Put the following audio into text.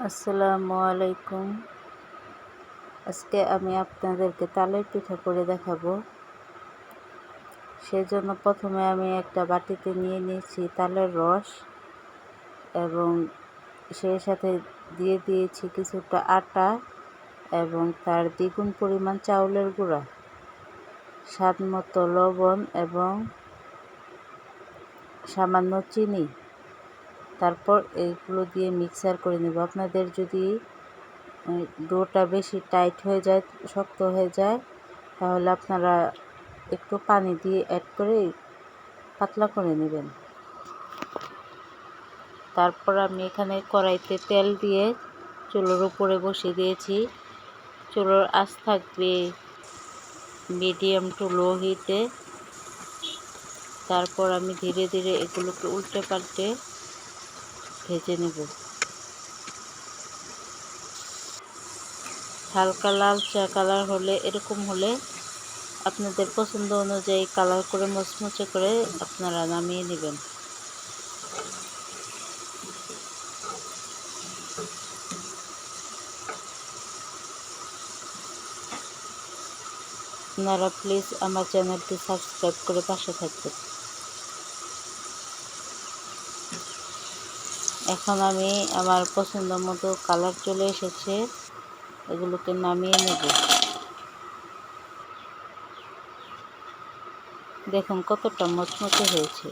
আসসালামু আলাইকুম। আজকে আমি আপনাদেরকে তালের পিঠা করে দেখাবো। সেজন্য প্রথমে আমি একটা বাটিতে নিয়ে নিয়েছি তালের রস এবং সেই সাথে দিয়ে দিয়েছি কিছুটা আটা এবং তার দ্বিগুণ পরিমাণ চাউলের গুঁড়া, স্বাদ মতো লবণ এবং সামান্য চিনি। তারপর এইগুলো দিয়ে মিক্সার করে নেব। আপনাদের যদি ডোটা বেশি টাইট হয়ে যায়, শক্ত হয়ে যায়, তাহলে আপনারা একটু পানি দিয়ে অ্যাড করে পাতলা করে নেবেন। তারপর আমি এখানে কড়াইতে তেল দিয়ে চুলোর উপরে বসিয়ে দিয়েছি। চুলোর আঁচ থাকবে মিডিয়াম টু লো হিটে। তারপর আমি ধীরে ধীরে এগুলোকে উল্টে পাল্টে ভেজে নেব। হালকা লালচে কালার হলে, এরকম হলে আপনাদের পছন্দ অনুযায়ী কালার করে মুচমুচে করে আপনারা নামিয়ে নেবেন। আপনারা প্লিজ আমার চ্যানেলটি সাবস্ক্রাইব করে পাশে থাকবেন। এখন আমি আমার পছন্দ মতো কালার চলে এসেছে, এগুলোকে নামিয়ে নেব। দেখুন কতটা মচমচে হয়েছে।